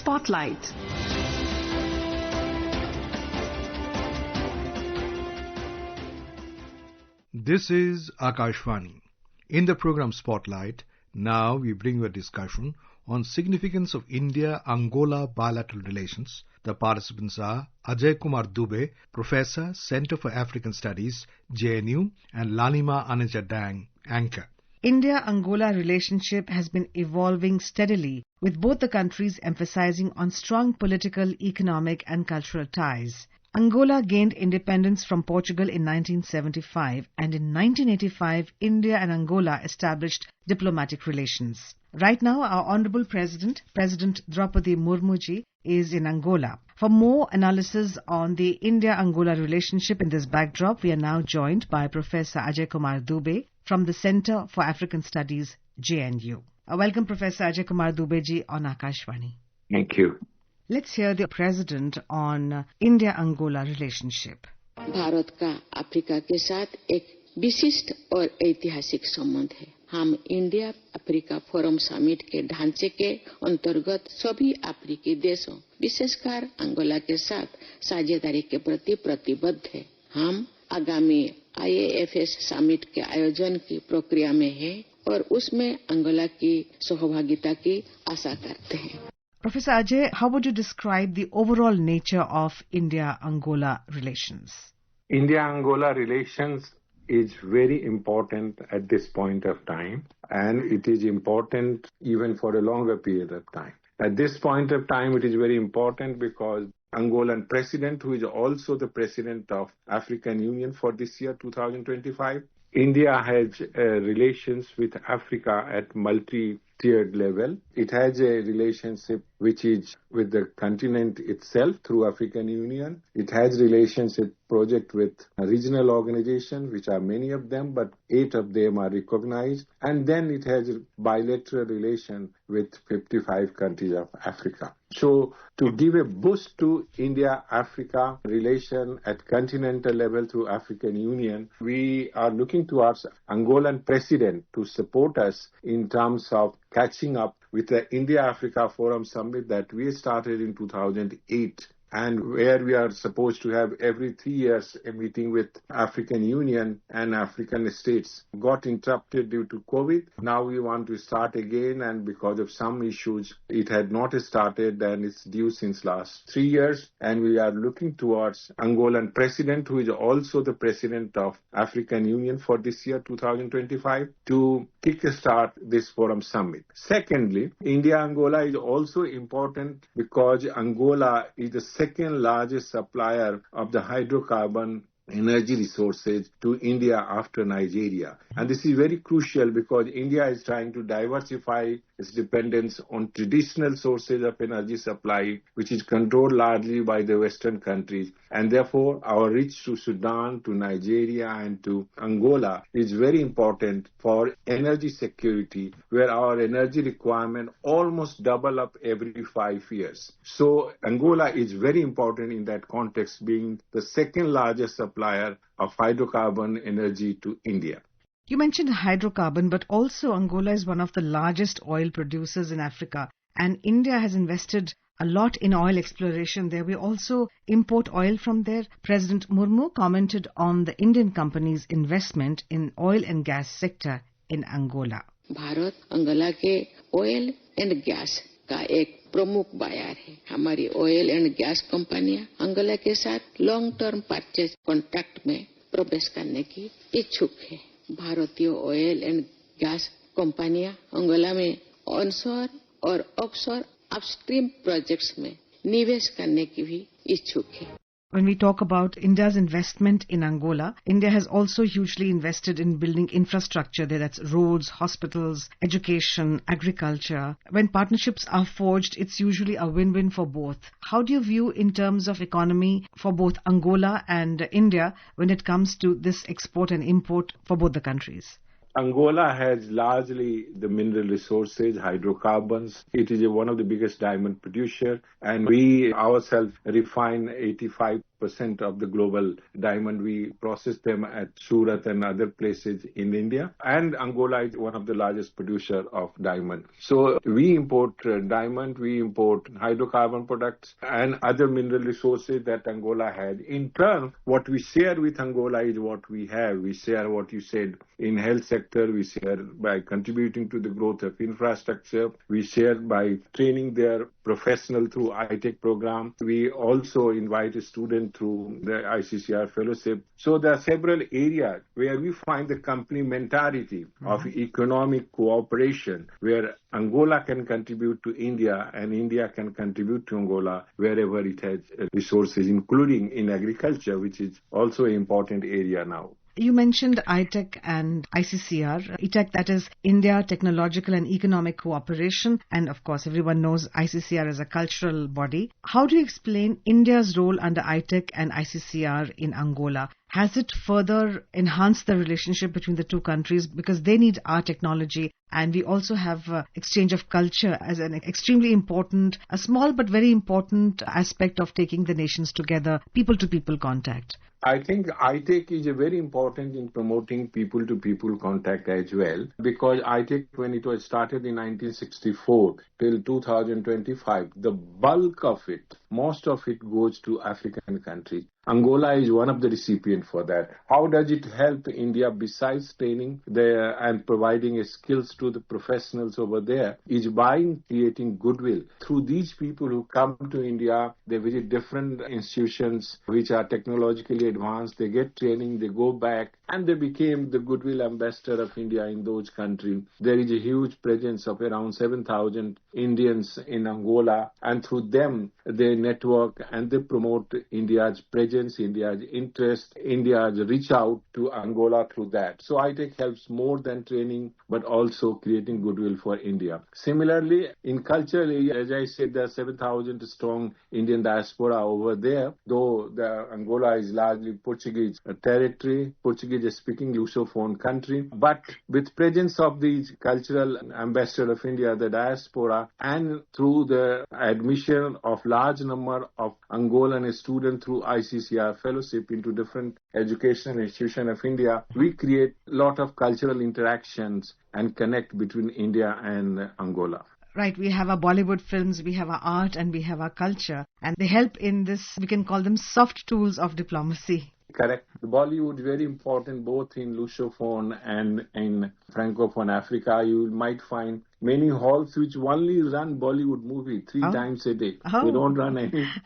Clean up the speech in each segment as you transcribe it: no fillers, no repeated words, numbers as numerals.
Spotlight. This is Akashvani. In the program Spotlight, now we bring you a discussion on significance of India-Angola bilateral relations. The participants are Ajay Kumar Dubey, Professor, Center for African Studies, JNU, and Lalima Anija Dang, Anchor. India-Angola relationship has been evolving steadily, with both the countries emphasizing on strong political, economic and cultural ties. Angola gained independence from Portugal in 1975, and in 1985, India and Angola established diplomatic relations. Right now, our Honorable President Draupadi Murmuji, is in Angola. For more analysis on the India-Angola relationship in this backdrop, we are now joined by Professor Ajay Kumar Dubey from the Center for African Studies, JNU. Welcome, Professor Ajay Kumar Dubey ji on Akashvani. Thank you. Let's hear the President on India-Angola relationship. Bharat का Africa के साथ एक विशिष्ट और ऐतिहासिक संबंध है। हम इंडिया अफ्रीका फोरम समिट के ढांचे के अंतर्गत सभी अफ्रीकी देशों, विशेषकर अंगोला के साथ साझेदारी के प्रति प्रतिबद्ध है। हम आगामी IAFS समिट के आयोजन की प्रक्रिया में हैं और उसमें अंगोला की सहभागिता की आशा करते हैं। Professor Ajay, how would you describe the overall nature of India-Angola relations? India-Angola relations is very important at this point of time, and it is important even for a longer period of time. At this point of time, it is very important because Angolan president, who is also the president of African Union for this year, 2025, India has relations with Africa at multi-tiered level. It has a relationship which is with the continent itself through African Union. It has relationship project with regional organizations, which are many of them, but 8 of them are recognized. And then it has a bilateral relation with 55 countries of Africa. So to give a boost to India-Africa relation at continental level through African Union, we are looking towards Angolan president to support us in terms of catching up with the India-Africa Forum Summit that we started in 2008. And where we are supposed to have every 3 years a meeting with African Union and African states got interrupted due to COVID. Now we want to start again, and because of some issues, it had not started and it's due since last 3 years. And we are looking towards Angolan president, who is also the president of African Union for this year, 2025, to kickstart this forum summit. Secondly, India-Angola is also important because Angola is the second largest supplier of the hydrocarbon energy resources to India after Nigeria. And this is very crucial because India is trying to diversify its dependence on traditional sources of energy supply, which is controlled largely by the Western countries. And therefore, our reach to Sudan, to Nigeria, and to Angola is very important for energy security, where our energy requirement almost double up every 5 years. So Angola is very important in that context, being the second largest supplier of hydrocarbon energy to India. You mentioned hydrocarbon, but also Angola is one of the largest oil producers in Africa, and India has invested a lot in oil exploration there. We also import oil from there. President Murmu commented on the Indian company's investment in oil and gas sector in Angola. Bharat Angola के oil and gas का एक प्रमुख बाजार है। हमारी oil and gas कंपनियां Angola के साथ लॉन्ग टर्म परचेज कॉन्ट्रैक्ट में प्रवेश करने की इच्छुक है। भारतीय ऑयल एंड गैस कंपनियां अंगोला में ऑनशोर और ऑफशोर अपस्ट्रीम प्रोजेक्ट्स में निवेश करने की भी इच्छुक है। When we talk about India's investment in Angola, India has also hugely invested in building infrastructure there. That's roads, hospitals, education, agriculture. When partnerships are forged, it's usually a win-win for both. How do you view in terms of economy for both Angola and India when it comes to this export and import for both the countries? Angola has largely the mineral resources, hydrocarbons. It is one of the biggest diamond producer, and we ourselves refine 85 95% of the global diamond. We process them at Surat and other places in India. And Angola is one of the largest producer of diamond. So we import diamond, we import hydrocarbon products and other mineral resources that Angola had. In turn, what we share with Angola is what we have. We share what you said in health sector. We share by contributing to the growth of infrastructure. We share by training their professional through ITEC program. We also invite a student through the ICCR fellowship. So there are several areas where we find the complementarity of economic cooperation, where Angola can contribute to India and India can contribute to Angola wherever it has resources, including in agriculture, which is also an important area now. You mentioned ITEC and ICCR. ITEC, that is India Technological and Economic Cooperation, and of course everyone knows ICCR as a cultural body. How do you explain India's role under ITEC and ICCR in Angola? Has it further enhanced the relationship between the two countries because they need our technology and we also have exchange of culture as an extremely important, a small but very important aspect of taking the nations together, people-to-people contact? I think ITEC is very important in promoting people-to-people contact as well, because ITEC, when it was started in 1964 till 2025, the bulk of it, most of it goes to African countries. Angola is one of the recipients for that. How does it help India besides training there and providing skills to the professionals over there is by creating goodwill. Through these people who come to India, they visit different institutions which are technologically advanced, they get training, they go back and they became the goodwill ambassador of India in those countries. There is a huge presence of around 7,000 Indians in Angola, and through them they network and they promote India's presence, India's interest, India's reach out to Angola through that. So ITEC helps more than training but also creating goodwill for India. Similarly, in culture, as I said, there are 7,000 strong Indian diaspora over there, though Angola is largely Portuguese territory, Portuguese-speaking Lusophone country. But with presence of these cultural ambassador of India, the diaspora, and through the admission of large number of Angolan students through ICCR fellowship into different educational institutions of India, we create a lot of cultural interactions and connect between India and Angola. Right, we have our Bollywood films, we have our art and we have our culture, and they help in this, we can call them soft tools of diplomacy. Correct. Bollywood is very important both in Lusophone and in Francophone Africa. You might find many halls which only run Bollywood movie 3 times a day. They don't run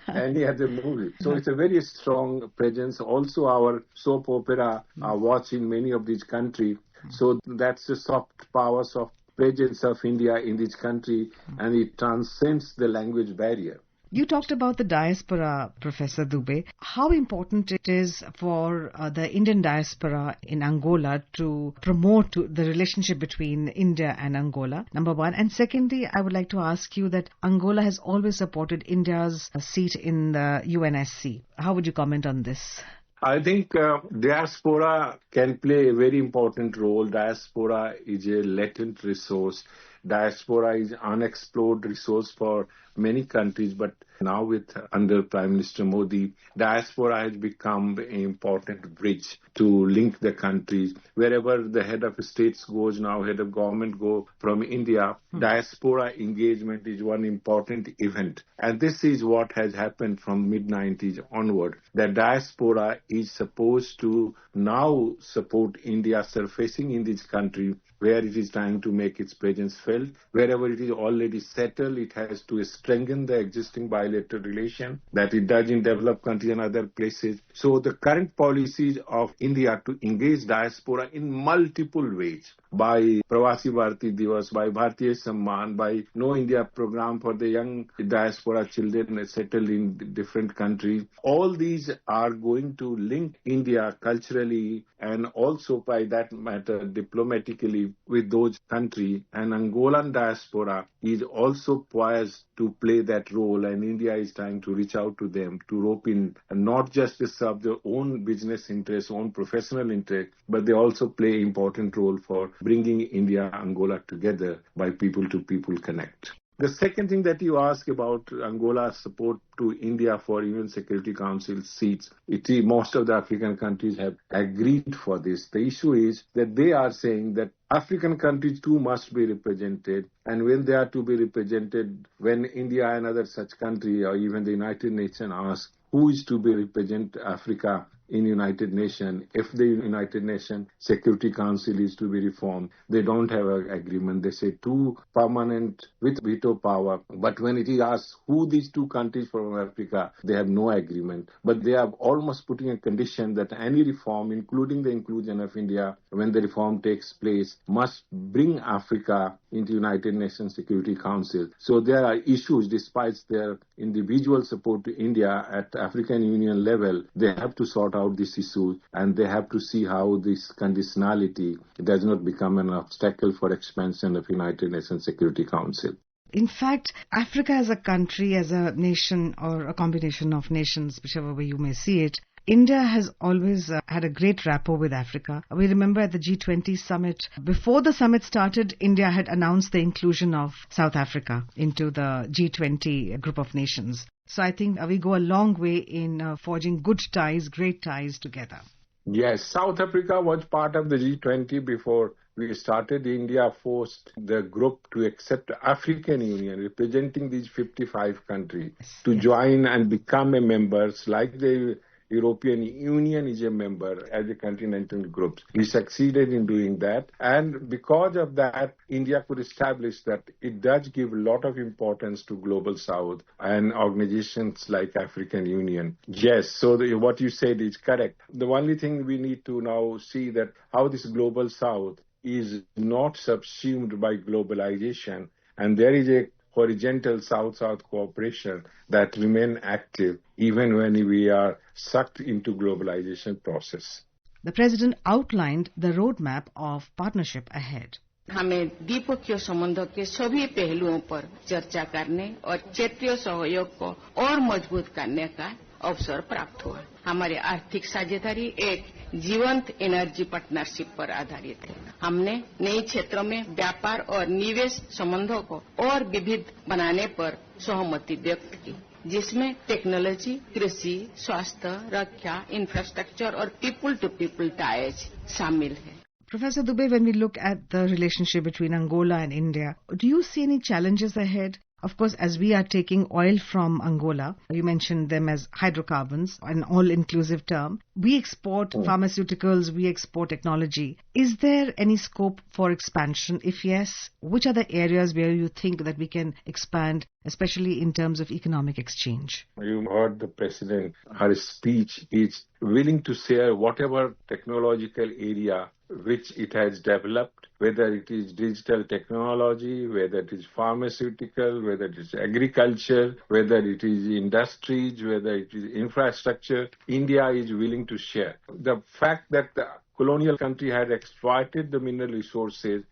any other movie. So it's a very strong presence. Also our soap opera are watched in many of these countries. So that's the soft power, soft presence of India in this country, and it transcends the language barrier. You talked about the diaspora, Professor Dubey. How important it is for the Indian diaspora in Angola to promote the relationship between India and Angola, number one. And secondly, I would like to ask you that Angola has always supported India's seat in the UNSC. How would you comment on this? I think diaspora can play a very important role. Diaspora is a latent resource. Diaspora is unexplored resource for many countries, but now under Prime Minister Modi, diaspora has become an important bridge to link the countries. Wherever the head of states goes now, head of government go from India, diaspora engagement is one important event. And this is what has happened from mid-90s onward. The diaspora is supposed to now support India surfacing in this country where it is trying to make its presence felt. Wherever it is already settled, it has to strengthen the existing bilateral relation that it does in developed countries and other places. So the current policies of India to engage diaspora in multiple ways, by Pravasi Bharati Divas, by Bharatiya Samman, by No India program for the young diaspora children settled in different countries. All these are going to link India culturally and also by that matter diplomatically with those countries. And Angolan diaspora is also poised to play that role, and India is trying to reach out to them to rope in and not just to serve their own business interests, own professional interests, but they also play an important role for bringing India and Angola together by people-to-people connect. The second thing that you ask about Angola's support to India for UN Security Council seats, most of the African countries have agreed for this. The issue is that they are saying that African countries too must be represented, and when they are to be represented, when India and other such country or even the United Nations ask who is to be represent Africa in United Nations, if the United Nations Security Council is to be reformed, they don't have an agreement. They say two permanent with veto power. But when it is asked who these two countries from Africa, they have no agreement. But they are almost putting a condition that any reform, including the inclusion of India, when the reform takes place, must bring Africa into United Nations Security Council. So there are issues, despite their individual support to India at African Union level, they have to sort out this issue, and they have to see how this conditionality does not become an obstacle for expansion of United Nations Security Council. In fact, Africa as a country, as a nation or a combination of nations, whichever way you may see it, India has always had a great rapport with Africa. We remember at the G20 summit, before the summit started, India had announced the inclusion of South Africa into the G20 group of nations. So I think we go a long way in forging good ties, great ties together. Yes, South Africa was part of the G20 before we started. India forced the group to accept African Union, representing these 55 countries, to join and become a members like the European Union is a member as a continental group. We succeeded in doing that, and because of that, India could establish that it does give a lot of importance to Global South and organizations like African Union. Yes, so what you said is correct. The only thing we need to now see that how this Global South is not subsumed by globalization, and there is a horizontal South-South cooperation that remain active even when we are sucked into globalization process. The President outlined the roadmap of partnership ahead. हमें द्विपक्षीय संबंधों के सभी पहलुओं पर चर्चा करने और क्षेत्रीय सहयोग को और मजबूत करने का अवसर प्राप्त हुआ। हमारी आर्थिक साझेदारी एक जीवंत एनर्जी पार्टनरशिप पर आधारित है। हमने नए क्षेत्रों में व्यापार और निवेश संबंधों को और विविध बनाने पर सहमति व्यक्त की, जिसमें टेक्नोलॉजी, कृषि, स्वास्थ्य, रक्षा, इंफ्रास्ट्रक्चर और पीपल टू पीपल टाइज शामिल है। Professor Dubey, when we look at the relationship between Angola and India, do you see any challenges ahead? Of course, as we are taking oil from Angola, you mentioned them as hydrocarbons, an all-inclusive term. We export pharmaceuticals, we export technology. Is there any scope for expansion? If yes, which are the areas where you think that we can expand, especially in terms of economic exchange? You heard the President, her speech is willing to share whatever technological area which it has developed, whether it is digital technology, whether it is pharmaceutical, whether it is agriculture, whether it is industries, whether it is infrastructure, India is willing to share. The fact that the colonial country had exploited the mineral resources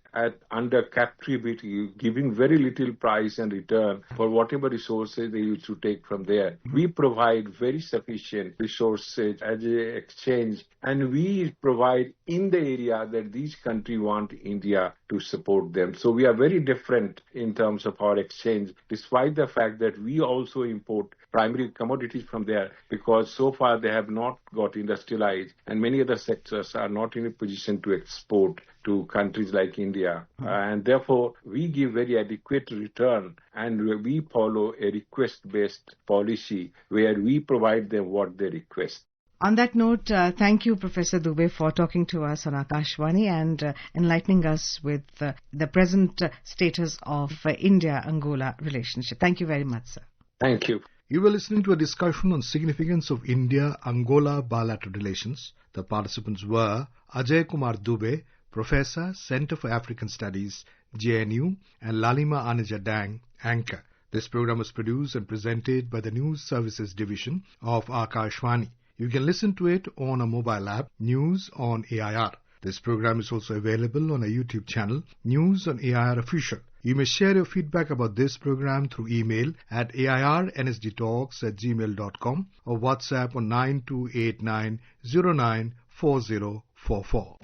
under captivity, giving very little price and return for whatever resources they used to take from there. We provide very sufficient resources as an exchange, and we provide in the area that these countries want India to support them. So we are very different in terms of our exchange, despite the fact that we also import primary commodities from there, because so far they have not got industrialized, and many other sectors are not in a position to export to countries like India. And therefore, we give very adequate return, and we follow a request-based policy where we provide them what they request. On that note, thank you, Professor Dubey, for talking to us on Akashvani and enlightening us with the present status of India-Angola relationship. Thank you very much, sir. Thank you. You were listening to a discussion on significance of India-Angola bilateral relations. The participants were Ajay Kumar Dubey, Professor, Center for African Studies, JNU, and Lalima Anija Dang, Anchor. This program was produced and presented by the News Services Division of Akashvani. You can listen to it on a mobile app, News on AIR. This program is also available on a YouTube channel, News on AIR Official. You may share your feedback about this program through email at airnsdtalks@gmail.com or WhatsApp on 9289094044.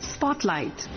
Spotlight.